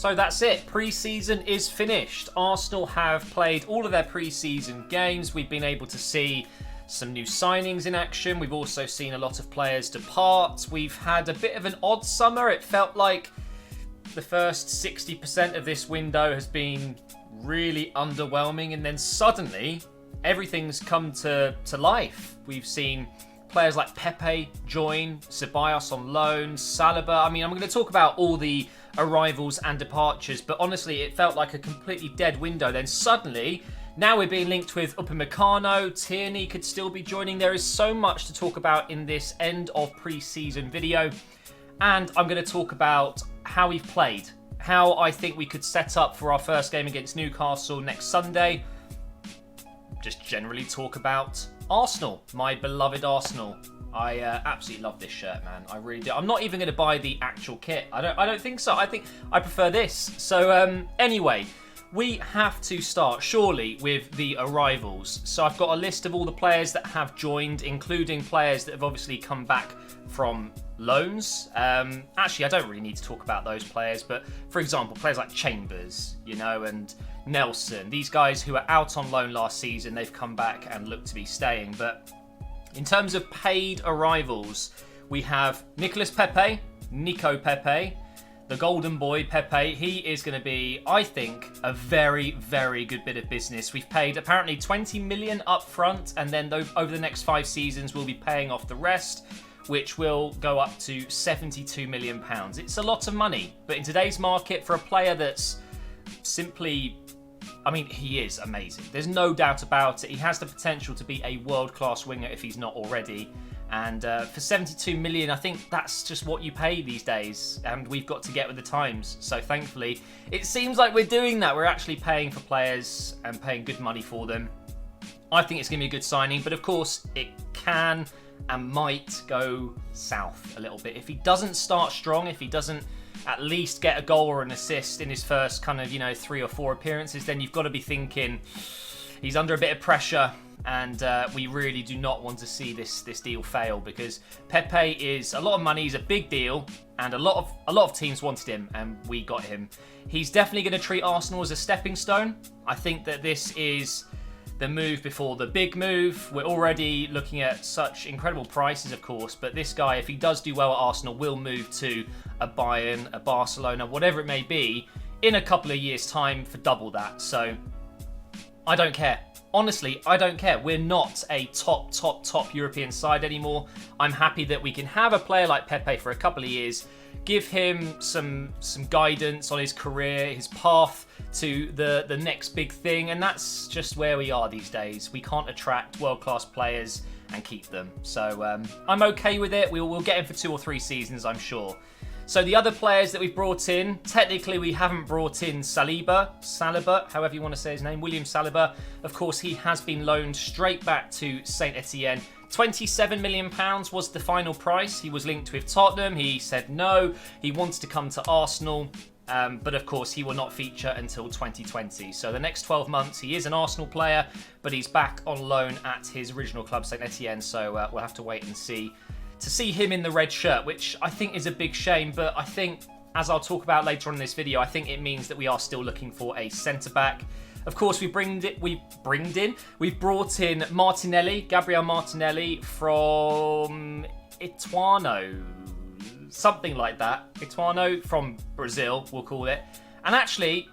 So that's it. Pre-season is finished. Arsenal have played all of their pre-season games. We've been able to see some new signings in action. We've also seen a lot of players depart. We've had a bit of an odd summer. It felt like the first 60% of this window has been really underwhelming, and then suddenly everything's come to life. We've seen players like Pepe join, Ceballos on loan, Saliba. I mean, I'm going to talk about all the arrivals and departures, but honestly, it felt like a completely dead window. Then suddenly, now we're being linked with Upamecano, Tierney could still be joining. There is so much to talk about in this end of pre-season video, and I'm going to talk about how we've played, how I think we could set up for our first game against Newcastle next Sunday. Just generally talk about Arsenal, my beloved Arsenal. I absolutely love this shirt, man. I really do. I'm not even going to buy the actual kit. I don't think so. I think I prefer this. So anyway, we have to start surely with the arrivals. So I've got a list of all the players that have joined, including players that have obviously come back from loans. Actually, I don't really need to talk about those players, but for example, players like Chambers, you know, and Nelson, these guys who were out on loan last season, they've come back and look to be staying. But in terms of paid arrivals, we have Nicolas Pepe, Nico Pepe, the golden boy Pepe. He is going to be, I think, a very, very good bit of business. We've paid apparently 20 million up front, and then over the next 5 seasons, we'll be paying off the rest, which will go up to £72 million. It's a lot of money, but in today's market, for a player that's simply, I mean, he is amazing. There's no doubt about it. He has the potential to be a world-class winger if he's not already. And for 72 million, I think that's just what you pay these days. And we've got to get with the times. So thankfully, it seems like we're doing that. We're actually paying for players and paying good money for them. I think it's going to be a good signing. But of course, it can and might go south a little bit. If he doesn't start strong, if he doesn't at least get a goal or an assist in his first kind of, 3 or 4 appearances, then you've got to be thinking he's under a bit of pressure, and we really do not want to see this deal fail, because Pepe is a lot of money. He's a big deal, and a lot of teams wanted him, and we got him. He's definitely going to treat Arsenal as a stepping stone. I think that this is the move before the big move. We're already looking at such incredible prices, of course, but this guy, if he does do well at Arsenal, will move to a Bayern, a Barcelona, whatever it may be, in a couple of years' time for double that. So I don't care. Honestly, I don't care. We're not a top European side anymore. I'm happy that we can have a player like Pepe for a couple of years, give him some guidance on his career, his path to the next big thing, and that's just where we are these days. We can't attract world-class players and keep them. So I'm okay with it. We'll get him for 2 or 3 seasons, I'm sure. So the other players that we've brought in, technically we haven't brought in Saliba, however you want to say his name, William Saliba. Of course, he has been loaned straight back to Saint Etienne. £27 million was the final price. He was linked with Tottenham. He said no. He wants to come to Arsenal. But of course, he will not feature until 2020. So the next 12 months, he is an Arsenal player, but he's back on loan at his original club, Saint Etienne. So we'll have to wait and see to see him in the red shirt, which I think is a big shame. But I think, as I'll talk about later on in this video, I think it means that we are still looking for a centre-back. Of course, we've brought in Martinelli, Gabriel Martinelli from Ituano, something like that. Ituano from Brazil, we'll call it. And actually,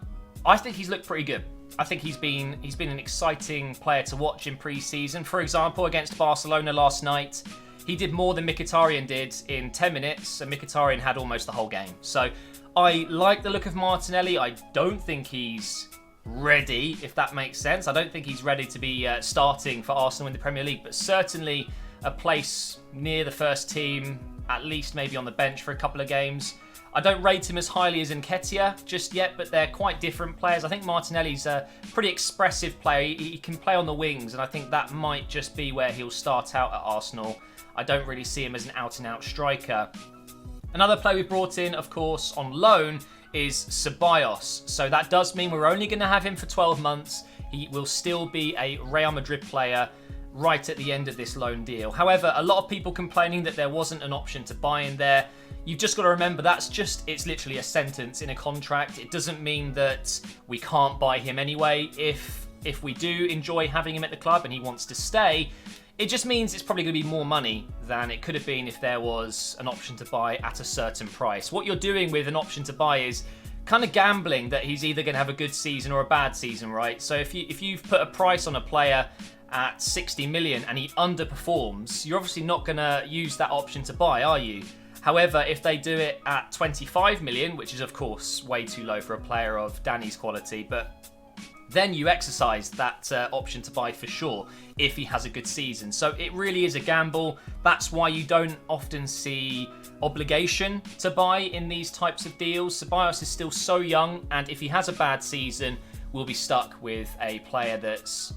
I think he's looked pretty good. I think he's been an exciting player to watch in pre-season. For example, against Barcelona last night, he did more than Mkhitaryan did in 10 minutes, and Mkhitaryan had almost the whole game. So I like the look of Martinelli. I don't think he's ready, if that makes sense. I don't think he's ready to be starting for Arsenal in the Premier League, but certainly a place near the first team, at least maybe on the bench for a couple of games. I don't rate him as highly as Nketiah just yet, but they're quite different players. I think Martinelli's a pretty expressive player. He can play on the wings, and I think that might just be where he'll start out at Arsenal. I don't really see him as an out-and-out striker. Another player we brought in, of course, on loan is Ceballos. So that does mean we're only going to have him for 12 months. He will still be a Real Madrid player. right at the end of this loan deal. However, a lot of people complaining that there wasn't an option to buy in there. You've just got to remember it's literally a sentence in a contract. It doesn't mean that we can't buy him anyway. If we do enjoy having him at the club and he wants to stay, it just means it's probably going to be more money than it could have been if there was an option to buy at a certain price. What you're doing with an option to buy is kind of gambling that he's either going to have a good season or a bad season, right? So if you've put a price on a player at 60 million and he underperforms, you're obviously not going to use that option to buy, are you? However, if they do it at 25 million, which is of course way too low for a player of Danny's quality, but then you exercise that option to buy for sure if he has a good season. So it really is a gamble. That's why you don't often see obligation to buy in these types of deals. Ceballos is still so young, and if he has a bad season, we'll be stuck with a player that's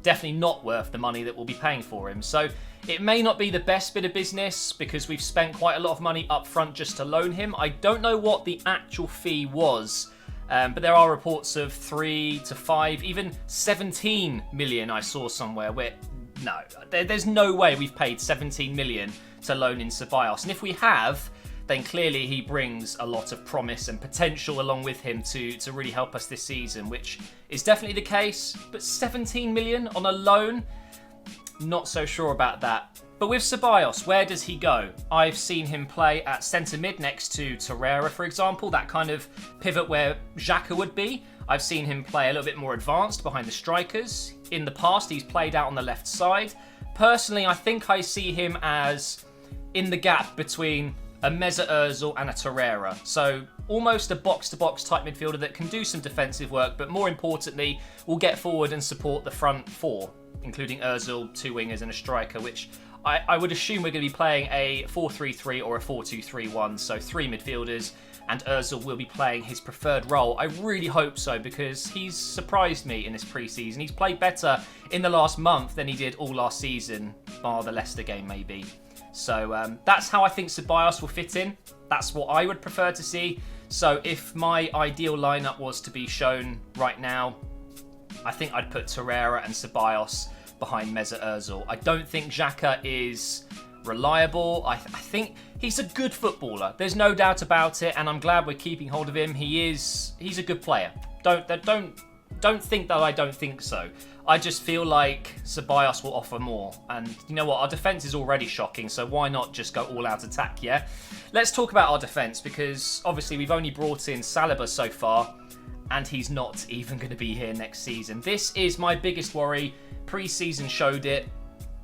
definitely not worth the money that we'll be paying for him. So it may not be the best bit of business because we've spent quite a lot of money up front just to loan him. I don't know what the actual fee was, but there are reports of 3 to 5, even 17 million I saw somewhere where, no, there's no way we've paid 17 million to loan in Ceballos. And if we have, then clearly he brings a lot of promise and potential along with him to really help us this season, which is definitely the case. But 17 million on a loan? Not so sure about that. But with Ceballos, where does he go? I've seen him play at centre mid next to Torreira, for example, that kind of pivot where Xhaka would be. I've seen him play a little bit more advanced behind the strikers. In the past, he's played out on the left side. Personally, I think I see him as in the gap between a Mesut Ozil and a Torreira. So almost a box-to-box type midfielder that can do some defensive work, but more importantly, will get forward and support the front four, including Ozil, 2 wingers and a striker, which I would assume we're going to be playing a 4-3-3 or a 4-2-3-1, so 3 midfielders, and Ozil will be playing his preferred role. I really hope so, because he's surprised me in this pre-season. He's played better in the last month than he did all last season, bar the Leicester game maybe. So that's how I think Ceballos will fit in. That's what I would prefer to see. So if my ideal lineup was to be shown right now, I think I'd put Torreira and Ceballos behind Mesut Ozil. I don't think Xhaka is reliable. I think he's a good footballer. There's no doubt about it, and I'm glad we're keeping hold of him. He's a good player. Don't think that I don't think so. I just feel like Ceballos will offer more. And you know what? Our defence is already shocking, so why not just go all-out attack, yeah? Let's talk about our defence, because obviously we've only brought in Saliba so far, and he's not even going to be here next season. This is my biggest worry. Pre-season showed it.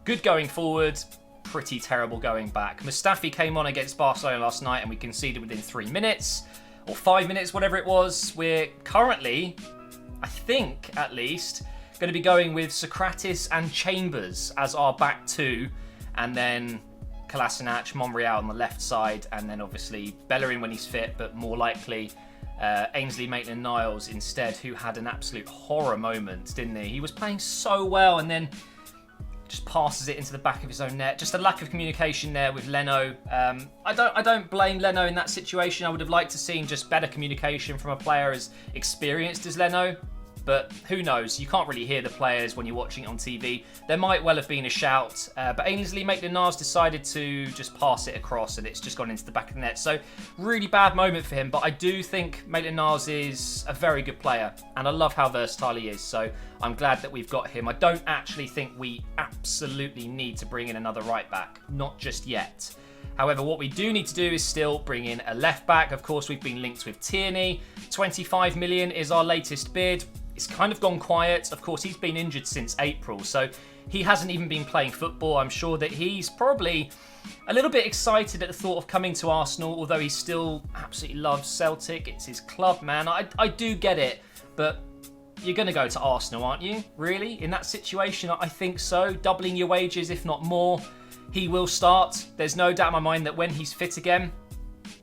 Good going forward, pretty terrible going back. Mustafi came on against Barcelona last night, and we conceded within 3 minutes, or 5 minutes, whatever it was. We're currently, I think at least, going to be going with Socrates and Chambers as our back 2, and then Kolasinac, Monreal on the left side, and then obviously Bellerin when he's fit, but more likely Ainsley Maitland-Niles instead, who had an absolute horror moment, didn't he? He was playing so well and then just passes it into the back of his own net. Just a lack of communication there with Leno. I don't blame Leno in that situation. I would have liked to seen just better communication from a player as experienced as Leno. But who knows? You can't really hear the players when you're watching it on TV. There might well have been a shout, but Ainsley Maitland-Niles decided to just pass it across, and it's just gone into the back of the net. So really bad moment for him, but I do think Maitland-Niles is a very good player, and I love how versatile he is. So I'm glad that we've got him. I don't actually think we absolutely need to bring in another right back, not just yet. However, what we do need to do is still bring in a left back. Of course, we've been linked with Tierney. 25 million is our latest bid. It's kind of gone quiet. Of course, he's been injured since April, so he hasn't even been playing football. I'm sure that he's probably a little bit excited at the thought of coming to Arsenal, although he still absolutely loves Celtic. It's his club, man. I do get it, but you're going to go to Arsenal, aren't you? Really? In that situation, I think so. Doubling your wages, if not more. He will start. There's no doubt in my mind that when he's fit again,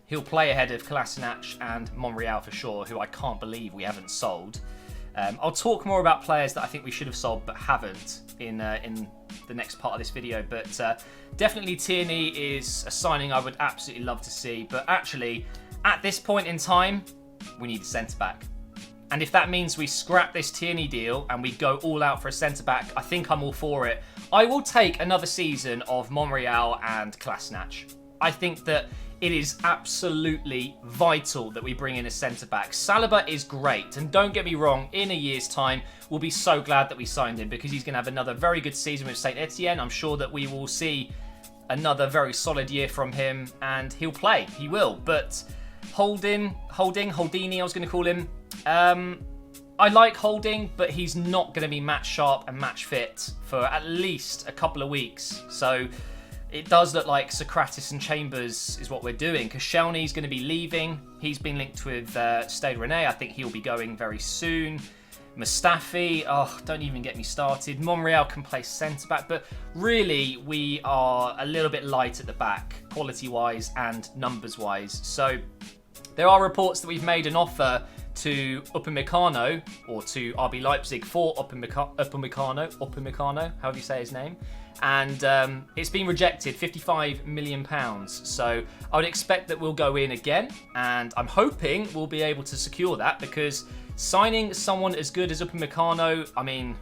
he'll play ahead of Kolasinac and Monreal for sure, who I can't believe we haven't sold. I'll talk more about players that I think we should have sold but haven't in the next part of this video. But definitely Tierney is a signing I would absolutely love to see. But actually, at this point in time, we need a centre-back. And if that means we scrap this Tierney deal and we go all out for a centre-back, I think I'm all for it. I will take another season of Monreal and Kolasinac. I think that it is absolutely vital that we bring in a centre-back. Saliba is great, and don't get me wrong, in a year's time, we'll be so glad that we signed him because he's going to have another very good season with St Etienne. I'm sure that we will see another very solid year from him, and he'll play. He will. But Holdini, I was going to call him. I like Holding, but he's not going to be match sharp and match fit for at least a couple of weeks. So it does look like Socrates and Chambers is what we're doing. Koscielny's going to be leaving. He's been linked with Stade Rennais. I think he'll be going very soon. Mustafi, don't even get me started. Monreal can play centre-back, but really we are a little bit light at the back, quality-wise and numbers-wise. So there are reports that we've made an offer to Upamecano, or to RB Leipzig for Upamecano, however you say his name. And it's been rejected, £55 million. So I would expect that we'll go in again, and I'm hoping we'll be able to secure that, because signing someone as good as Upamecano, I mean,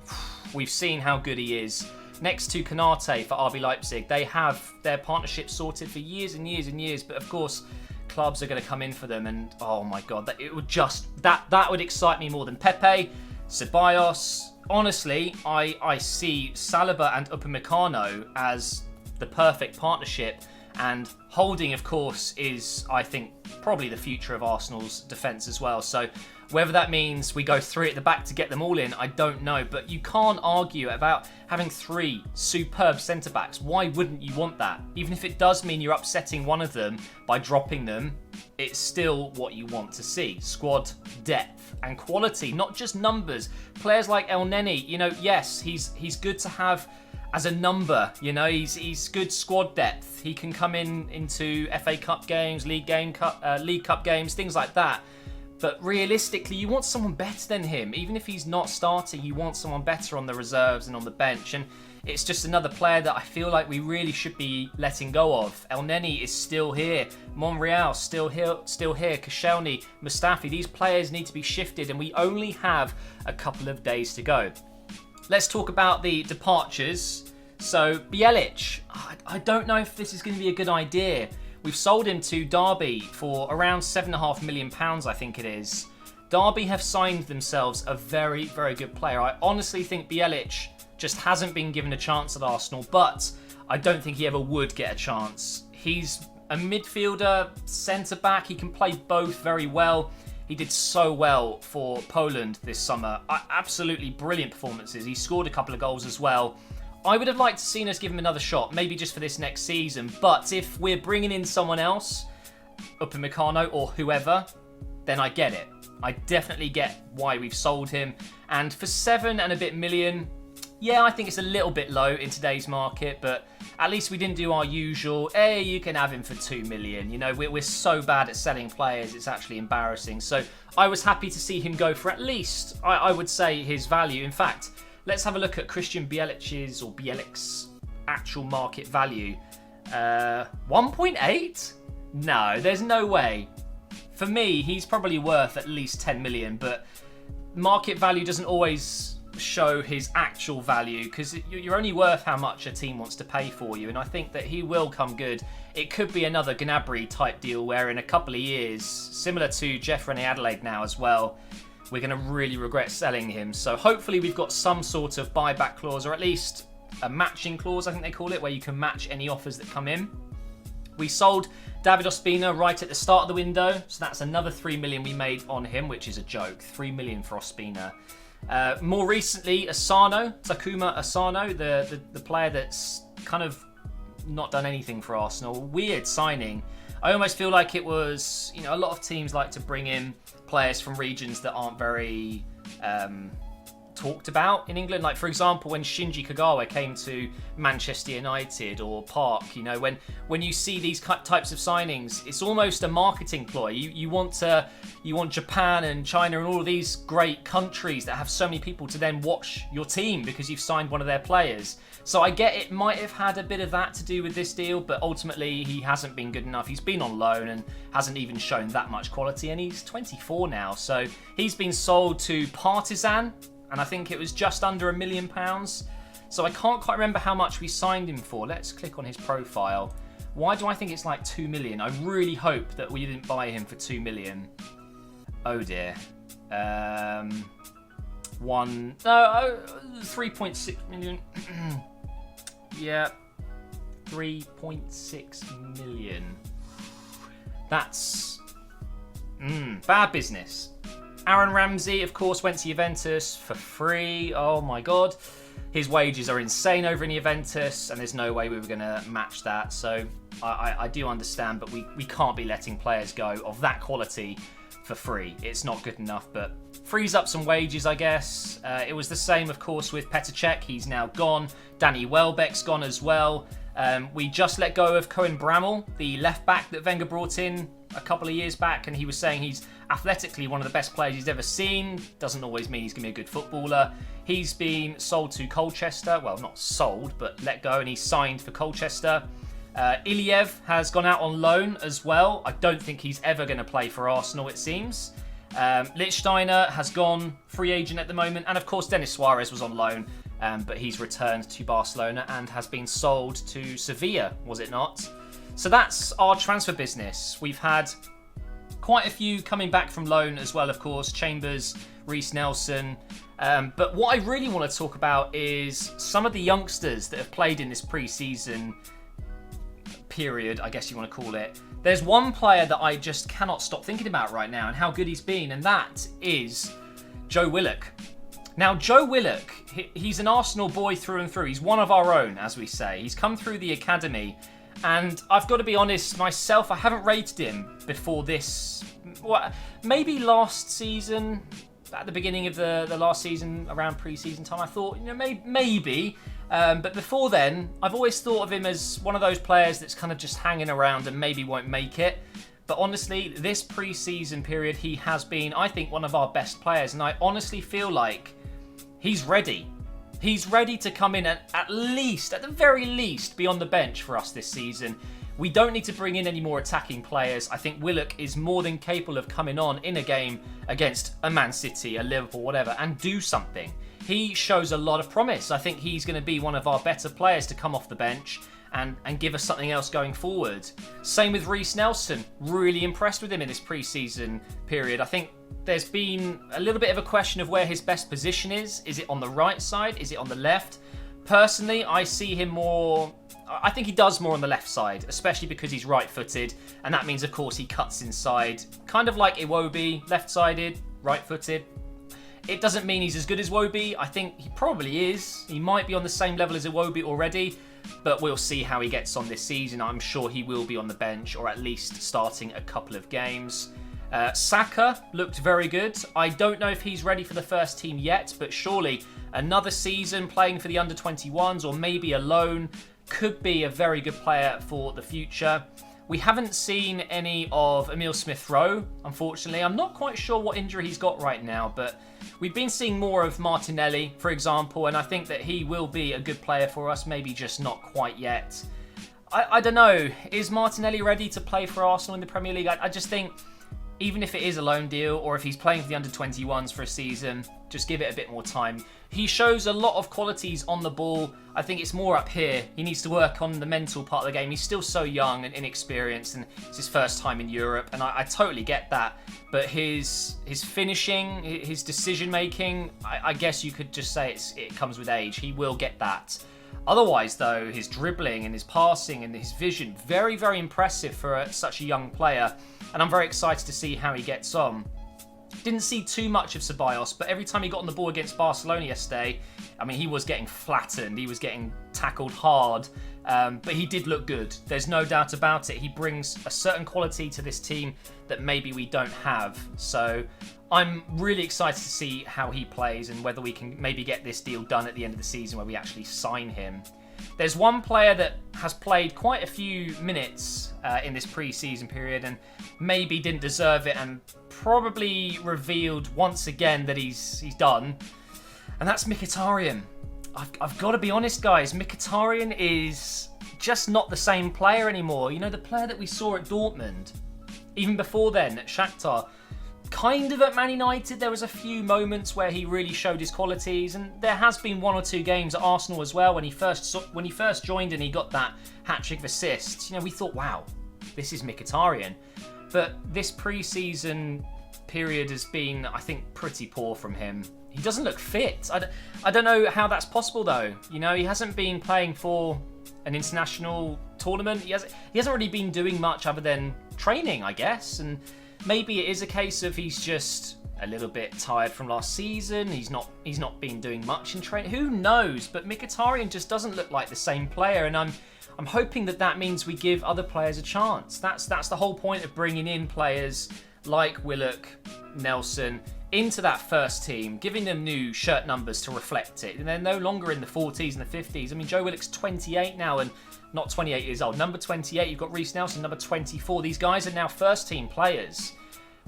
we've seen how good he is. Next to Konate for RB Leipzig, they have their partnership sorted for years and years and years, but of course clubs are going to come in for them, and oh my god, that would excite me more than Pepe, Ceballos. Honestly, I see Saliba and Upamecano as the perfect partnership, and Holding, of course, is, I think, probably the future of Arsenal's defence as well. So whether that means we go three at the back to get them all in, I don't know. But you can't argue about having three superb centre-backs. Why wouldn't you want that? Even if it does mean you're upsetting one of them by dropping them, it's still what you want to see. Squad depth and quality, not just numbers. Players like El Neni, yes, he's good to have as a number, he's good squad depth. He can come into FA Cup games, League Cup games, things like that. But realistically, you want someone better than him. Even if he's not starting, you want someone better on the reserves and on the bench. And it's just another player that I feel like we really should be letting go of. El Neni is still here. Monreal still here. Koscielny, Mustafi. These players need to be shifted, and we only have a couple of days to go. Let's talk about the departures. So Willick, I don't know if this is going to be a good idea. We've sold him to Derby for around £7.5 million, I think it is. Derby have signed themselves a very, very good player. I honestly think Willick just hasn't been given a chance at Arsenal, but I don't think he ever would get a chance. He's a midfielder, centre-back. He can play both very well. He did so well for Poland this summer. Absolutely brilliant performances. He scored a couple of goals as well. I would have liked to seen us give him another shot, maybe just for this next season. But if we're bringing in someone else, Upamecano or whoever, then I get it. I definitely get why we've sold him. And for $7 and a bit million, yeah, I think it's a little bit low in today's market, but at least we didn't do our usual, hey, you can have him for $2 million. We're so bad at selling players, it's actually embarrassing. So I was happy to see him go for at least, I would say, his value. In fact, let's have a look at Christian Bielik's actual market value. 1.8? No, there's no way. For me, he's probably worth at least 10 million, but market value doesn't always show his actual value, because you're only worth how much a team wants to pay for you, and I think that he will come good. It could be another Gnabry type deal where in a couple of years, similar to Jeff René Adelaide now as well, we're going to really regret selling him. So hopefully we've got some sort of buyback clause, or at least a matching clause, I think they call it, where you can match any offers that come in. We sold David Ospina right at the start of the window, so that's another 3 million we made on him, which is a joke. 3 million for Ospina. More recently, Takuma Asano, the player that's kind of not done anything for Arsenal. Weird signing. I almost feel like it was, a lot of teams like to bring in players from regions that aren't very talked about in England. Like, for example, when Shinji Kagawa came to Manchester United or Park, you know, when you see these types of signings, it's almost a marketing ploy. You want Japan and China and all of these great countries that have so many people to then watch your team because you've signed one of their players. So I get it might have had a bit of that to do with this deal, but ultimately he hasn't been good enough. He's been on loan and hasn't even shown that much quality, and he's 24 now. So he's been sold to Partizan, and I think it was just under £1 million. So I can't quite remember how much we signed him for. Let's click on his profile. Why do I think it's like 2 million? I really hope that we didn't buy him for 2 million. Oh dear. 3.6 million. Yeah, 3.6 million. That's bad business. Aaron Ramsey, of course, went to Juventus for free. Oh my God. His wages are insane over in Juventus, and there's no way we were going to match that. So I do understand, but we can't be letting players go of that quality for free. It's not good enough, but frees up some wages, I guess. It was the same, of course, with Petr Cech. He's now gone. Danny Welbeck's gone as well. We just let go of Cohen Bramall, the left back that Wenger brought in a couple of years back, and he was saying he's athletically one of the best players he's ever seen. Doesn't always mean he's going to be a good footballer. He's been sold to Colchester. Well, not sold, but let go, and he's signed for Colchester. Iliev has gone out on loan as well. I don't think he's ever going to play for Arsenal, it seems. Lichtsteiner has gone free agent at the moment, and of course Denis Suarez was on loan, but he's returned to Barcelona and has been sold to Sevilla, was it not? So that's our transfer business. We've had quite a few coming back from loan as well, of course. Chambers, Rhys Nelson. But what I really want to talk about is some of the youngsters that have played in this pre-season period, I guess you want to call it. There's one player that I just cannot stop thinking about right now and how good he's been, and that is Joe Willock. Now, Joe Willock, he's an Arsenal boy through and through. He's one of our own, as we say. He's come through the academy, and I've got to be honest, myself, I haven't rated him before this. Maybe last season, at the beginning of the last season, around pre-season time, I thought, you know, maybe. But before then, I've always thought of him as one of those players that's kind of just hanging around and maybe won't make it. But honestly, this pre-season period, he has been, I think, one of our best players. And I honestly feel like he's ready. He's ready to come in and at the very least, be on the bench for us this season. We don't need to bring in any more attacking players. I think Willock is more than capable of coming on in a game against a Man City, a Liverpool, whatever, and do something. He shows a lot of promise. I think he's going to be one of our better players to come off the bench and give us something else going forward. Same with Rhys Nelson. Really impressed with him in this pre-season period. I think there's been a little bit of a question of where his best position is. Is it on the right side? Is it on the left? Personally, I see him more... I think he does more on the left side, especially because he's right-footed, and that means, of course, he cuts inside. Kind of like Iwobi, left-sided, right-footed. It doesn't mean he's as good as Iwobi. I think he probably is. He might be on the same level as Iwobi already, but we'll see how he gets on this season. I'm sure he will be on the bench, or at least starting a couple of games. Saka looked very good. I don't know if he's ready for the first team yet, but surely another season playing for the under-21s or maybe a loan could be a very good player for the future. We haven't seen any of Emil Smith-Rowe, unfortunately. I'm not quite sure what injury he's got right now, but we've been seeing more of Martinelli, for example, and I think that he will be a good player for us, maybe just not quite yet. I don't know. Is Martinelli ready to play for Arsenal in the Premier League? I just think, even if it is a loan deal or if he's playing for the under-21s for a season, just give it a bit more time. He shows a lot of qualities on the ball. I think it's more up here. He needs to work on the mental part of the game. He's still so young and inexperienced, and it's his first time in Europe, and I totally get that. But his finishing, his decision-making, I guess you could just say it comes with age. He will get that. Otherwise, though, his dribbling and his passing and his vision, very, very impressive for such a young player. And I'm very excited to see how he gets on. Didn't see too much of Ceballos, but every time he got on the ball against Barcelona yesterday, I mean, he was getting flattened. He was getting tackled hard. But he did look good. There's no doubt about it. He brings a certain quality to this team that maybe we don't have. So I'm really excited to see how he plays and whether we can maybe get this deal done at the end of the season where we actually sign him. There's one player that has played quite a few minutes in this pre-season period and maybe didn't deserve it and probably revealed once again that he's done. And that's Mkhitaryan. I've got to be honest, guys. Mkhitaryan is just not the same player anymore. You know, the player that we saw at Dortmund, even before then at Shakhtar, kind of at Man United, there was a few moments where he really showed his qualities, and there has been 1 or 2 games at Arsenal as well when he first joined and he got that hat-trick of assists. You know, we thought, wow, this is Mkhitaryan. But this pre-season period has been, I think, pretty poor from him. He doesn't look fit. I don't know how that's possible, though. You know, he hasn't been playing for an international tournament. He hasn't really been doing much other than training, I guess. And maybe it is a case of he's just a little bit tired from last season. He's not been doing much in training. Who knows? But Mkhitaryan just doesn't look like the same player, and I'm hoping that means we give other players a chance. That's the whole point of bringing in players like Willick, Nelson into that first team, giving them new shirt numbers to reflect it. And they're no longer in the 40s and the 50s. I mean, Joe Willock's 28 now and not 28 years old. Number 28, you've got Rhys Nelson, number 24. These guys are now first team players.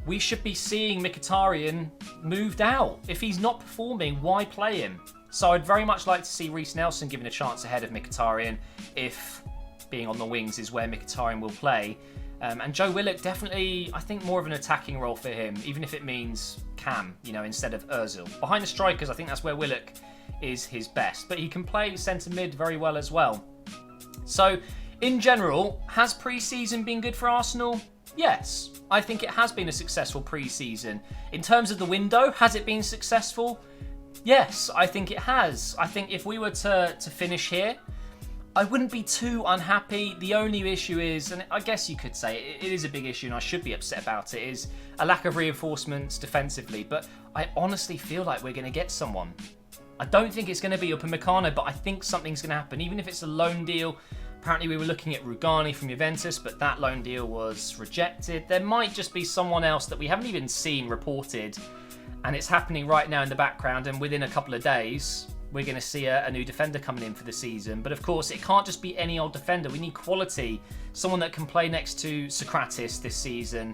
We should be seeing Mkhitaryan moved out. If he's not performing, why play him? So I'd very much like to see Rhys Nelson given a chance ahead of Mkhitaryan if being on the wings is where Mkhitaryan will play. And Joe Willick, definitely, I think, more of an attacking role for him, even if it means Cam, you know, instead of Ozil. Behind the strikers, I think that's where Willick is his best. But he can play centre mid very well as well. So, in general, has pre-season been good for Arsenal? Yes, I think it has been a successful pre-season. In terms of the window, has it been successful? Yes, I think it has. I think if we were to finish here, I wouldn't be too unhappy. The only issue is, and I guess you could say it is a big issue and I should be upset about it, is a lack of reinforcements defensively. But I honestly feel like we're going to get someone. I don't think it's going to be Upamecano, but I think something's going to happen. Even if it's a loan deal. Apparently we were looking at Rugani from Juventus, but that loan deal was rejected. There might just be someone else that we haven't even seen reported, and it's happening right now in the background, and within a couple of days we're going to see a new defender coming in for the season. But of course, it can't just be any old defender. We need quality. Someone that can play next to Socrates this season.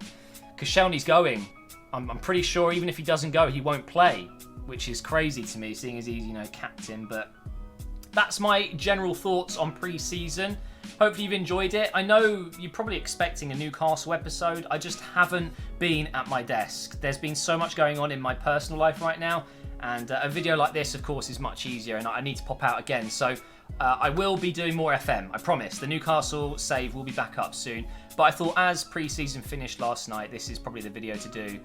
Koscielny's going. I'm pretty sure even if he doesn't go, he won't play, which is crazy to me, seeing as he's, you know, captain. But that's my general thoughts on pre-season. Hopefully you've enjoyed it. I know you're probably expecting a Newcastle episode. I just haven't been at my desk. There's been so much going on in my personal life right now. And a video like this, of course, is much easier, and I need to pop out again. So I will be doing more FM, I promise. The Newcastle save will be back up soon. But I thought as pre-season finished last night, this is probably the video to do.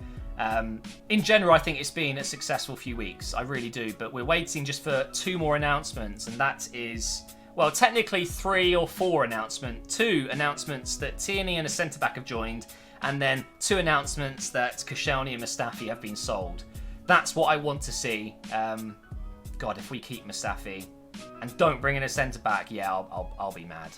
In general, I think it's been a successful few weeks. I really do. But we're waiting just for 2 more announcements, and that is, well, technically 3 or 4 announcements. 2 announcements that Tierney and a centre-back have joined, and then 2 announcements that Koscielny and Mustafi have been sold. That's what I want to see. God, if we keep Mustafi and don't bring in a centre-back, yeah, I'll be mad.